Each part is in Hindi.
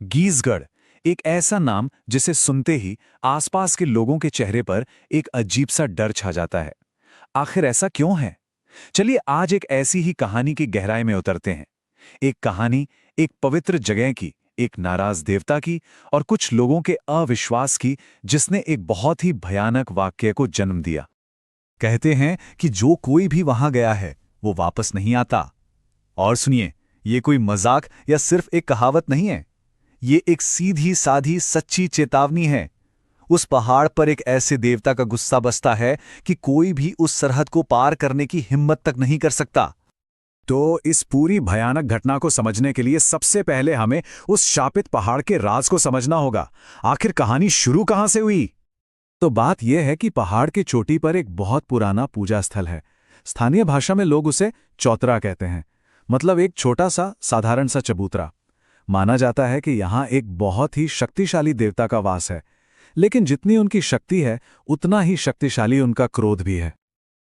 गीसगढ़ एक ऐसा नाम जिसे सुनते ही आसपास के लोगों के चेहरे पर एक अजीब सा डर छा जाता है। आखिर ऐसा क्यों है? चलिए आज एक ऐसी ही कहानी की गहराई में उतरते हैं। एक कहानी, एक पवित्र जगह की, एक नाराज देवता की और कुछ लोगों के अविश्वास की, जिसने एक बहुत ही भयानक वाक्य को जन्म दिया। कहते हैं कि जो कोई भी वहां गया है वो वापस नहीं आता। और सुनिए, ये कोई मजाक या सिर्फ एक कहावत नहीं है। ये एक सीधी साधी सच्ची चेतावनी है। उस पहाड़ पर एक ऐसे देवता का गुस्सा बसता है कि कोई भी उस सरहद को पार करने की हिम्मत तक नहीं कर सकता। तो इस पूरी भयानक घटना को समझने के लिए सबसे पहले हमें उस शापित पहाड़ के राज को समझना होगा। आखिर कहानी शुरू कहां से हुई? तो बात यह है कि पहाड़ की चोटी पर एक बहुत पुराना पूजा स्थल है। स्थानीय भाषा में लोग उसे चौतरा कहते हैं, मतलब एक छोटा सा साधारण सा चबूतरा। माना जाता है कि यहाँ एक बहुत ही शक्तिशाली देवता का वास है, लेकिन जितनी उनकी शक्ति है उतना ही शक्तिशाली उनका क्रोध भी है।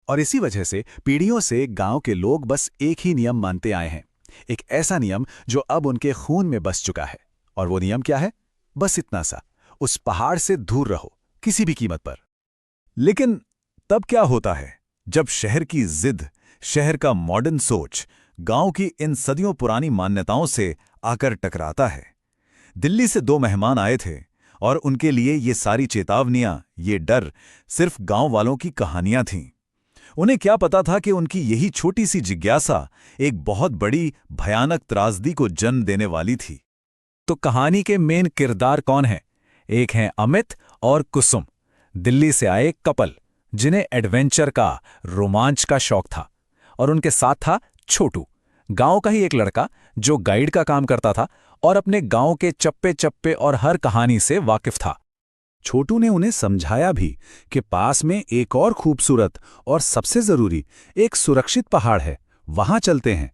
और इसी वजह से पीढ़ियों से गांव के लोग बस एक ही नियम मानते आए हैं, एक ऐसा नियम जो अब उनके खून में बस चुका है। और वो नियम क्या है? बस इतना सा, उस पहाड़ से दूर रहो, किसी भी कीमत पर। लेकिन तब क्या होता है जब शहर की जिद, शहर का मॉडर्न सोच गांव की इन सदियों पुरानी मान्यताओं से आकर टकराता है। दिल्ली से दो मेहमान आए थे और उनके लिए ये सारी चेतावनियां, ये डर सिर्फ गांव वालों की कहानियां थीं। उन्हें क्या पता था कि उनकी यही छोटी सी जिज्ञासा एक बहुत बड़ी भयानक त्रासदी को जन्म देने वाली थी। तो कहानी के मेन किरदार कौन हैं? एक हैं अमित और कुसुम, दिल्ली से आए कपल जिन्हें एडवेंचर का, रोमांच का शौक था। और उनके साथ था छोटू, गांव का ही एक लड़का जो गाइड का काम करता था और अपने गांव के चप्पे चप्पे और हर कहानी से वाकिफ था। छोटू ने उन्हें समझाया भी कि पास में एक और खूबसूरत और सबसे जरूरी एक सुरक्षित पहाड़ है, वहां चलते हैं।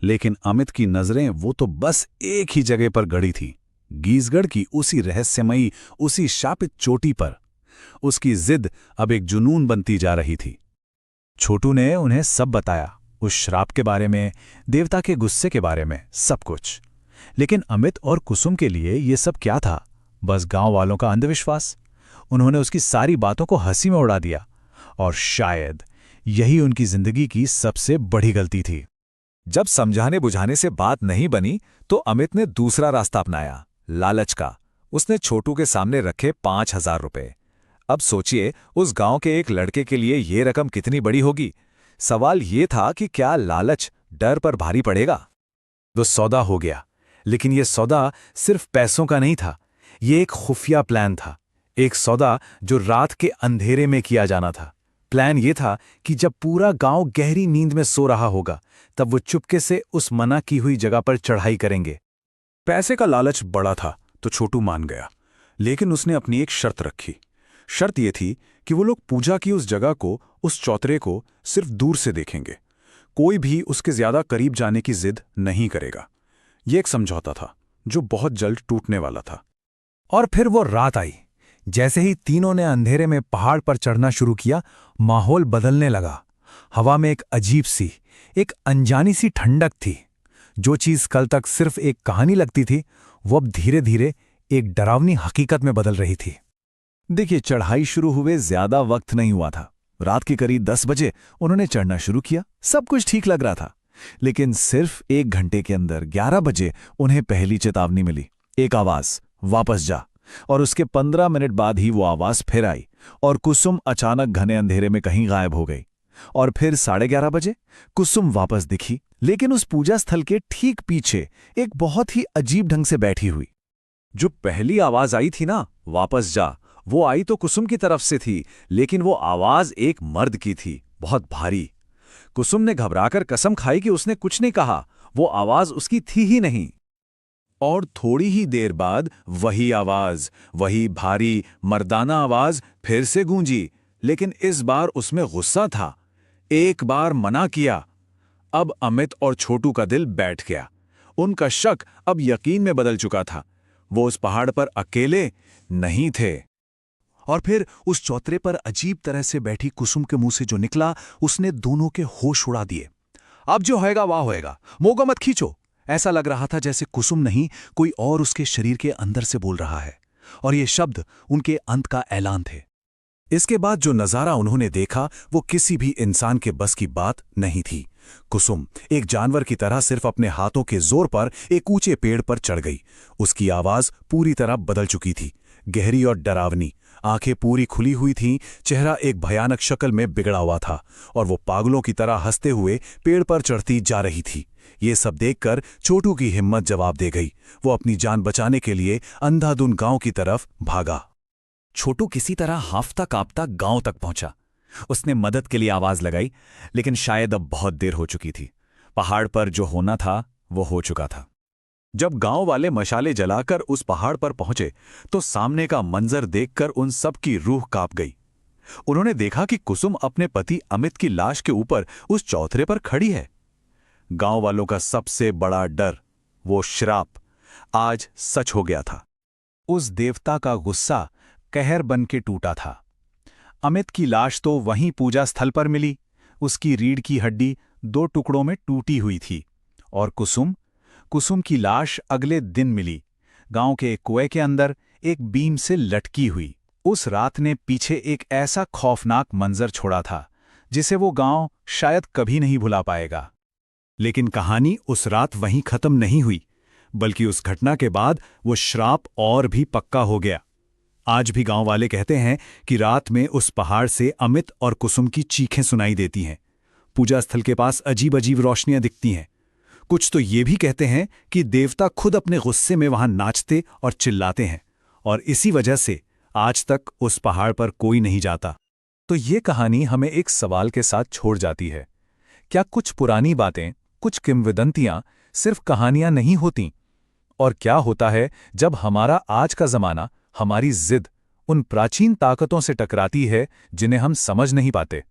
लेकिन अमित की नजरें वो तो बस एक ही जगह पर गड़ी थी, गीसगढ़ की उसी रहस्यमयी, उसी शापित चोटी पर। उसकी जिद अब एक जुनून बनती जा रही थी। छोटू ने उन्हें सब बताया, उस श्राप के बारे में, देवता के गुस्से के बारे में, सब कुछ। लेकिन अमित और कुसुम के लिए ये सब क्या था? बस गांव वालों का अंधविश्वास। उन्होंने उसकी सारी बातों को हंसी में उड़ा दिया और शायद यही उनकी जिंदगी की सबसे बड़ी गलती थी। जब समझाने बुझाने से बात नहीं बनी तो अमित ने दूसरा रास्ता अपनाया, लालच का। उसने छोटू के सामने रखे 5,000 रुपए। अब सोचिए, उस गांव के एक लड़के के लिए ये रकम कितनी बड़ी होगी। सवाल ये था कि क्या लालच डर पर भारी पड़ेगा? तो सौदा हो गया। लेकिन यह सौदा सिर्फ पैसों का नहीं था, ये एक खुफिया प्लान था। एक सौदा जो रात के अंधेरे में किया जाना था। प्लान ये था कि जब पूरा गांव गहरी नींद में सो रहा होगा, तब वो चुपके से उस मना की हुई जगह पर चढ़ाई करेंगे। पैसे का लालच बड़ा था तो छोटू मान गया, लेकिन उसने अपनी एक शर्त रखी। शर्त यह थी कि वो लोग पूजा की उस जगह को, उस चौतरे को सिर्फ दूर से देखेंगे। कोई भी उसके ज्यादा करीब जाने की जिद नहीं करेगा। यह एक समझौता था जो बहुत जल्द टूटने वाला था। और फिर वो रात आई। जैसे ही तीनों ने अंधेरे में पहाड़ पर चढ़ना शुरू किया, माहौल बदलने लगा। हवा में एक अजीब सी, एक अनजानी सी ठंडक थी। जो चीज कल तक सिर्फ एक कहानी लगती थी, वो अब धीरे धीरे एक डरावनी हकीकत में बदल रही थी। देखिए, चढ़ाई शुरू हुए ज्यादा वक्त नहीं हुआ था। रात के करीब 10 बजे उन्होंने चढ़ना शुरू किया। सब कुछ ठीक लग रहा था, लेकिन सिर्फ 1 घंटे के अंदर 11 बजे उन्हें पहली चेतावनी मिली। एक आवाज, वापस जा। और उसके 15 मिनट बाद ही वो आवाज फिर आई और कुसुम अचानक घने अंधेरे में कहीं गायब हो गई। और फिर 11:30 बजे कुसुम वापस दिखी, लेकिन उस पूजा स्थल के ठीक पीछे एक बहुत ही अजीब ढंग से बैठी हुई। जो पहली आवाज आई थी ना, वापस जा, वो आई तो कुसुम की तरफ से थी, लेकिन वो आवाज एक मर्द की थी, बहुत भारी। कुसुम ने घबराकर कसम खाई कि उसने कुछ नहीं कहा, वो आवाज उसकी थी ही नहीं। और थोड़ी ही देर बाद वही आवाज, वही भारी मर्दाना आवाज फिर से गूंजी, लेकिन इस बार उसमें गुस्सा था। एक बार मना किया। अब अमित और छोटू का दिल बैठ गया। उनका शक अब यकीन में बदल चुका था। वो उस पहाड़ पर अकेले नहीं थे। और फिर उस चौतरे पर अजीब तरह से बैठी कुसुम के मुंह से जो निकला, उसने दोनों के होश उड़ा दिए। अब जो होएगा वाह होएगा, मौका मत खींचो, ऐसा लग रहा था जैसे कुसुम नहीं, कोई और उसके शरीर के अंदर से बोल रहा है, और ये शब्द उनके अंत का ऐलान थे। इसके बाद जो नज़ारा उन्होंने देखा वो किसी भी इंसान के बस की बात नहीं थी। कुसुम एक जानवर की तरह सिर्फ अपने हाथों के जोर पर एक ऊंचे पेड़ पर चढ़ गई। उसकी आवाज पूरी तरह बदल चुकी थी, गहरी और डरावनी। आंखें पूरी खुली हुई थीं, चेहरा एक भयानक शक्ल में बिगड़ा हुआ था, और वो पागलों की तरह हंसते हुए पेड़ पर चढ़ती जा रही थी। ये सब देखकर छोटू की हिम्मत जवाब दे गई। वो अपनी जान बचाने के लिए अंधाधुन गांव की तरफ भागा। छोटू किसी तरह हांफता कांपता गांव तक पहुंचा। उसने मदद के लिए आवाज लगाई, लेकिन शायद अब बहुत देर हो चुकी थी। पहाड़ पर जो होना था वो हो चुका था। जब गांव वाले मशाले जलाकर उस पहाड़ पर पहुंचे तो सामने का मंजर देखकर उन सब की रूह कांप गई। उन्होंने देखा कि कुसुम अपने पति अमित की लाश के ऊपर उस चौथरे पर खड़ी है। गांव वालों का सबसे बड़ा डर, वो श्राप, आज सच हो गया था। उस देवता का गुस्सा कहर बन के टूटा था। अमित की लाश तो वहीं पूजा स्थल पर मिली। उसकी रीढ़ की हड्डी 2 टुकड़ों में टूटी हुई थी। और कुसुम की लाश अगले दिन मिली, गांव के एक कुएं के अंदर एक बीम से लटकी हुई। उस रात ने पीछे एक ऐसा खौफनाक मंजर छोड़ा था जिसे वो गांव शायद कभी नहीं भुला पाएगा। लेकिन कहानी उस रात वहीं खत्म नहीं हुई, बल्कि उस घटना के बाद वो श्राप और भी पक्का हो गया। आज भी गांव वाले कहते हैं कि रात में उस पहाड़ से अमित और कुसुम की चीखें सुनाई देती हैं। पूजा स्थल के पास अजीब अजीब रोशनियां दिखती हैं। कुछ तो ये भी कहते हैं कि देवता खुद अपने गुस्से में वहां नाचते और चिल्लाते हैं, और इसी वजह से आज तक उस पहाड़ पर कोई नहीं जाता। तो ये कहानी हमें एक सवाल के साथ छोड़ जाती है। क्या कुछ पुरानी बातें, कुछ किंवदंतियां सिर्फ कहानियां नहीं होती? और क्या होता है जब हमारा आज का जमाना, हमारी जिद उन प्राचीन ताकतों से टकराती है जिन्हें हम समझ नहीं पाते?